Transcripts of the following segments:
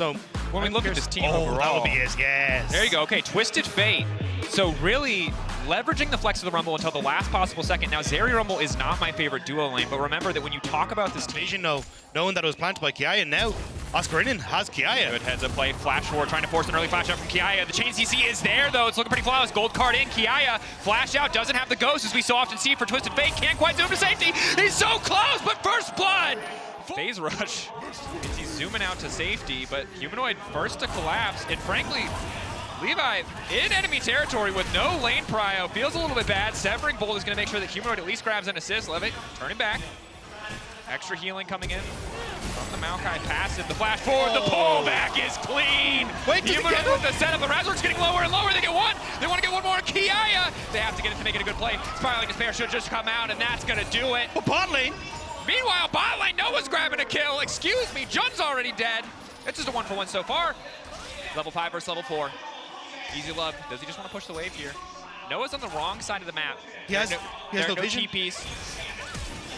So when we look at this team overall, that would be his, yes. There you go. Okay, Twisted Fate. So really leveraging the flex of the Rumble until the last possible second. Now, Zeri Rumble is not my favorite duo lane, but remember that when you talk about this team, Vision, knowing that it was planted by Kiaya, now Oscarinin has Kiaya. Good heads up play. Flash War trying to force an early flash out from Kiaya. The chain CC is there, though. It's looking pretty flawless. Gold card in. Kiaya flash out. Doesn't have the ghost, as we so often see for Twisted Fate. Can't quite zoom to safety. He's so close, but first blood. Phase rush. He's zooming out to safety, but Humanoid first to collapse. And frankly, Levi in enemy territory with no lane prio. Feels a little bit bad. Severing Bolt is going to make sure that Humanoid at least grabs an assist. Levitt turning back. Extra healing coming in from the Maokai passive. The flash forward, the pullback is clean. Wait, Humanoid with the setup. The Razork's getting lower and lower. They get one. They want to get one more. Kiaya. They have to get it to make it a good play. Spiraling Despair should just come out, and that's going to do it. But bot lane. Meanwhile, bot lane, Noah's grabbing a kill. Excuse me, Jun's already dead. It's just a 1-for-1 so far. Level 5 versus level 4. Easy Love. Does he just want to push the wave here? Noah's on the wrong side of the map. He has no vision. TPs.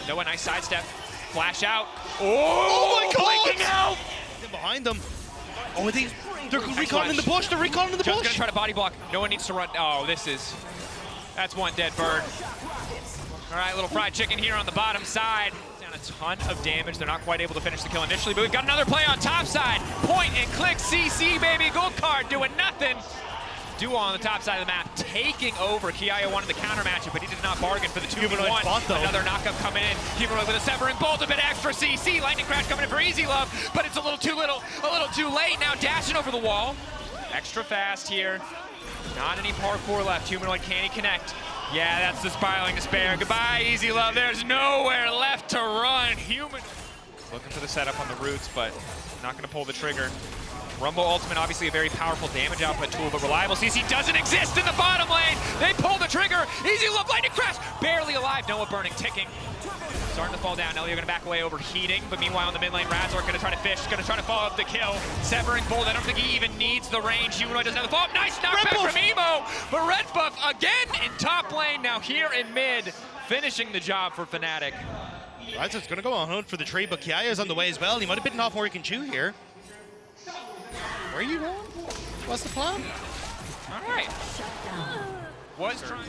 Noah, nice sidestep. Flash out. Oh my God! Blinking out! Behind them. Oh, they're recalling in the bush. They're recalling in the Jun's bush. gonna try to body block. Noah needs to run. Oh, that's one dead bird. All right, little fried chicken here on the bottom side. Down a ton of damage. They're not quite able to finish the kill initially, but we've got another play on top side. Point and click CC, baby. Gold card doing nothing. Duo on the top side of the map taking over. Kiaya wanted the counter matchup, but he did not bargain for the 2v1. Another knockup coming in. Humanoid with a Severing Bolt, a bit extra CC. Lightning Crash coming in for Easy Love, but it's a little too late. Now dashing over the wall. Extra fast here. Not any parkour left. Humanoid, can he connect? Yeah, that's the Spiraling Despair. Goodbye, Easy Love. There's nowhere left to run. Humanoid looking for the setup on the roots, but not going to pull the trigger. Rumble Ultimate, obviously a very powerful damage output tool, but reliable CC doesn't exist in the bottom lane. They pull the trigger. Easy Love, Lightning Crash, barely alive. Noah burning, ticking. Starting to fall down. Elio gonna back away, overheating, but meanwhile in the mid lane, Razork gonna try to fish, gonna try to follow up the kill. Severing Bolt, I don't think he even needs the range. Humanoid doesn't have the follow up. Nice knockback from Emo, but Red Buff again in top lane, now here in mid, finishing the job for Fnatic. Right, so it's gonna go on hunt for the tree, but Kiaya's on the way as well. He might have bitten off more he can chew here. Where are you going? What's the plan? All right. Was trying.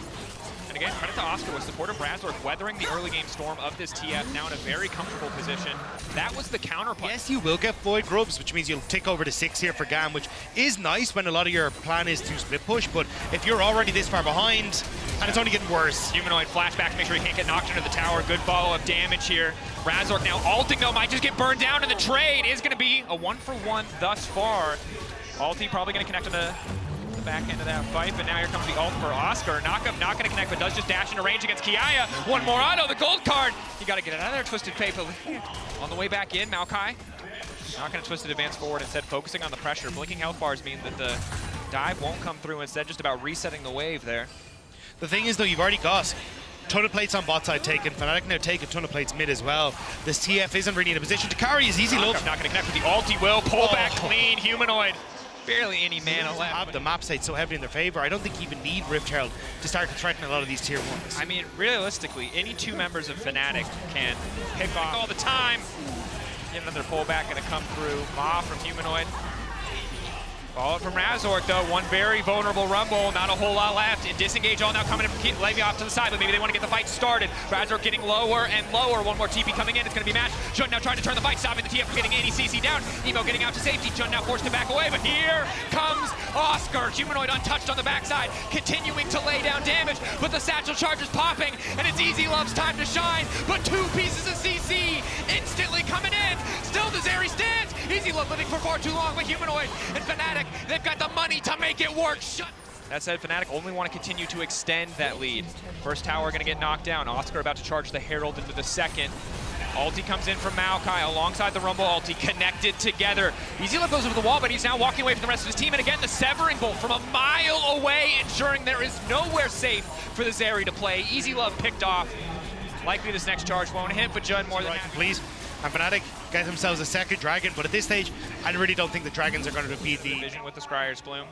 And again, credit to Oscar with support of Razork weathering the early game storm of this TF, now in a very comfortable position. That was the counterpunch. Yes, you will get Void Grubs, which means you'll tick over to 6 here for GAM, which is nice when a lot of your plan is to split push, but if you're already this far behind, and it's only getting worse. Humanoid flashback to make sure he can't get knocked into the tower. Good follow-up damage here. Razork now ulting though, might just get burned down, and the trade is gonna be a 1-for-1 thus far. Ulti probably gonna connect on the back end of that fight, but now here comes the ult for Oscar. Knockup not gonna connect, but does just dash into range against Kiaya. One more auto, the gold card. You gotta get it out of there, Twisted Fate. On the way back in, Maokai not gonna Twisted advance forward, instead focusing on the pressure. Blinking health bars mean that the dive won't come through, instead just about resetting the wave there. The thing is though, you've already got a ton of plates on bot side taken. Fnatic now take a ton of plates mid as well. This TF isn't really in a position to carry his Easy Love. Not gonna connect with the ult, he will. Pull back clean, Humanoid. Barely any mana left. Have the map state so heavily in their favor. I don't think you even need Rift Herald to start threatening a lot of these tier 1s. I mean, realistically, any two members of Fnatic can pick off all the time. Get another pullback gonna come through. Ma from Humanoid. Follow it from Razork though, one very vulnerable Rumble, not a whole lot left. And disengage all now coming in from Levy off to the side, but maybe they want to get the fight started. Razork getting lower and lower, one more TP coming in, it's gonna be matched. Jun now trying to turn the fight, stopping the TF from getting any CC down. Emo getting out to safety, Jun now forced to back away, but here comes Oscar. Humanoid untouched on the backside, continuing to lay down damage, but the satchel charge is popping, and it's Easy Love's time to shine, but 2 pieces of CC instantly coming in. Still the Zeri stands. Easy Love living for far too long, but Humanoid and Fnatic, they've got the money to make it work. That said, Fnatic only want to continue to extend that lead. First tower gonna get knocked down. Oscar about to charge the Herald into the second. Ulti comes in from Maokai alongside the Rumble ulti, connected together. Easy Love goes over the wall, but he's now walking away from the rest of his team. And again, the Severing Bolt from a mile away, ensuring there is nowhere safe for the Zeri to play. Easy Love picked off. Likely this next charge won't hit, but Jun more than right, happy. Please. And Fnatic get themselves a second dragon, but at this stage, I really don't think the dragons are going to beat the vision with the Scryer's Bloom.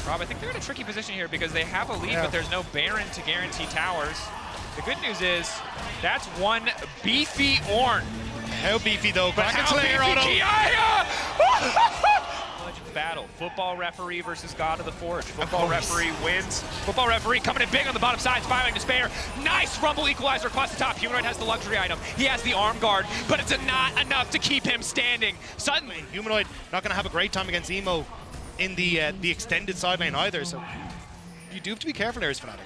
Rob, I think they're in a tricky position here because they have a lead, but there's no Baron to guarantee towers. The good news is that's one beefy Ornn How beefy though. Kraken How Slayer beefy auto. Kiaya! Legends battle. Football referee versus God of the Forge. Football referee wins. Football referee coming in big on the bottom side, spiraling to spare. Nice rumble equalizer across the top. Humanoid has the luxury item. He has the arm guard, but it's not enough to keep him standing. Suddenly, Humanoid not going to have a great time against Emo in the extended side lane either, so you do have to be careful there as Fnatic.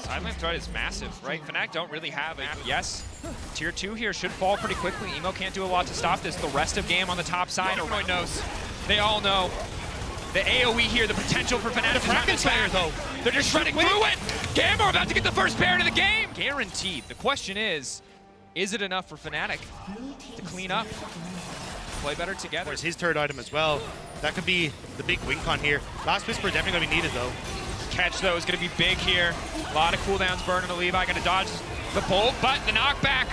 sideline threat is massive, right? Fnatic don't really have a yes. Tier 2 here should fall pretty quickly. Emo can't do a lot to stop this. The rest of GAM on the top side. Humanoid knows. They all know. The AoE here, the potential for Fnatic. The Kraken Slayer though. They're just shredding through it. GAM are about to get the first parent of the game. Guaranteed. The question is it enough for Fnatic to clean up? Play better together. There's his third item as well. That could be the big win con here. Last Whisper definitely going to be needed though. Catch though is going to be big here. A lot of cooldowns burning to Levi. Going to dodge the bolt, but the knockback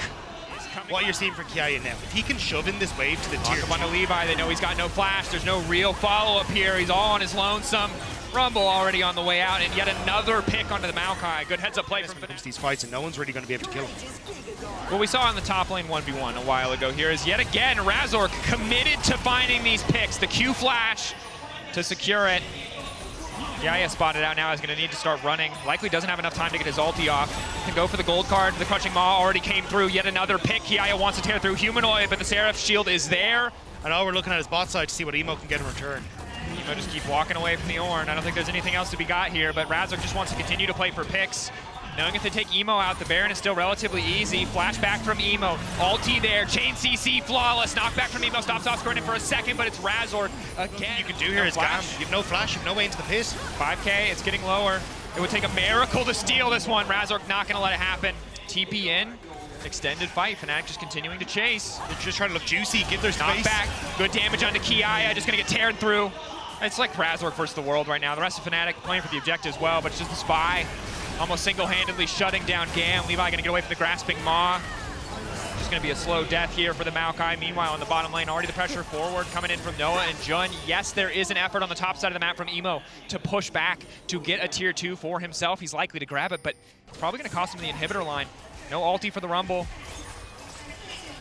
is coming. What you're seeing for Kiaya now, if he can shove in this wave to the tier Lock up on the Levi. They know he's got no flash. There's no real follow-up here. He's all on his lonesome. Rumble already on the way out, and yet another pick onto the Maokai. Good heads-up play from Fnatic. these fights, and no one's really going to be able to kill him. What we saw on the top lane 1v1 a while ago here is yet again Razork committed to finding these picks. The Q flash to secure it. Yaya spotted out now is going to need to start running. Likely doesn't have enough time to get his ulti off. Can go for the gold card. The Crushing Maw already came through. Yet another pick. Yaya wants to tear through Humanoid, but the Seraph shield is there. And now we're looking at his bot side to see what Emo can get in return. Emo just keep walking away from the Ornn. I don't think there's anything else to be got here, but Razork just wants to continue to play for picks. Knowing if they take Emo out, the Baron is still relatively easy. Flashback from Emo. Ulti there. Chain CC flawless. Knockback from Emo. Stops off scoring it for a second, but it's Razork again. You can do here is GAM. You have no flash, you have no way into the pit. 5K, it's getting lower. It would take a miracle to steal this one. Razork not going to let it happen. TP in. Extended fight. Fnatic just continuing to chase. They're just trying to look juicy, give their space. Knockback. Good damage onto Kiaya. Just going to get teared through. It's like Razork versus the world right now. The rest of Fnatic playing for the objective as well, but it's just the Spy. Almost single-handedly shutting down GAM. Levi gonna get away from the grasping Maw. Just gonna be a slow death here for the Maokai. Meanwhile, on the bottom lane, already the pressure forward coming in from Noah and Jun. Yes, there is an effort on the top side of the map from Emo to push back to get a tier 2 for himself. He's likely to grab it, but it's probably gonna cost him the inhibitor line. No ulti for the Rumble.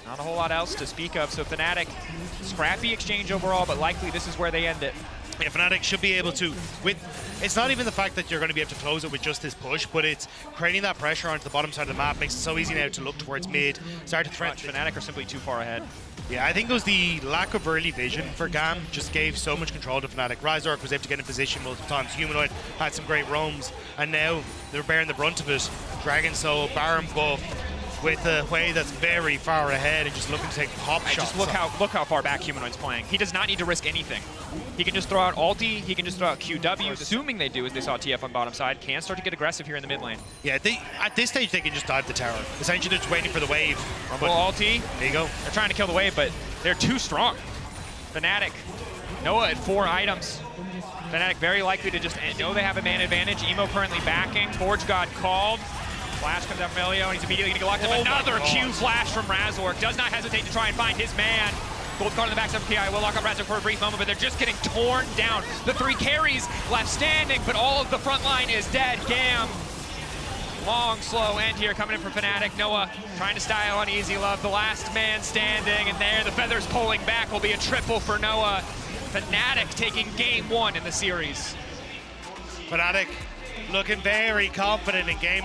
Not a whole lot else to speak of. So Fnatic, scrappy exchange overall, but likely this is where they end it. Yeah, Fnatic should be able to, it's not even the fact that you're going to be able to close it with just this push, but it's creating that pressure onto the bottom side of the map. Makes it so easy now to look towards mid, start to threaten. Fnatic are simply too far ahead. Yeah, I think it was the lack of early vision for GAM just gave so much control to Fnatic. Razork was able to get in position multiple times. Humanoid had some great roams, and now they're bearing the brunt of it. Dragon Soul, Baron buff, with a way that's very far ahead and just looking to take pop shots. Just look how far back Humanoid's playing. He does not need to risk anything. He can just throw out ulti, he can just throw out QW, assuming they do as they saw TF on bottom side, can start to get aggressive here in the mid lane. Yeah, at this stage they can just dive the tower. Essentially they're just waiting for the wave. Rumble ulti. There you go. They're trying to kill the wave, but they're too strong. Fnatic, Noah at 4 items. Fnatic very likely to just know they have a man advantage. Emo currently backing, Forge God called. Flash comes out from Elio, and he's immediately going to get locked up. Another Q flash from Razork. Does not hesitate to try and find his man. Gold card on the backside of PI will lock up Razork for a brief moment, but they're just getting torn down. The 3 carries left standing, but all of the front line is dead. GAM. Long, slow end here coming in from Fnatic. Noah trying to style on Easy Love. The last man standing, and there the feathers pulling back will be a triple for Noah. Fnatic taking game 1 in the series. Fnatic looking very confident in game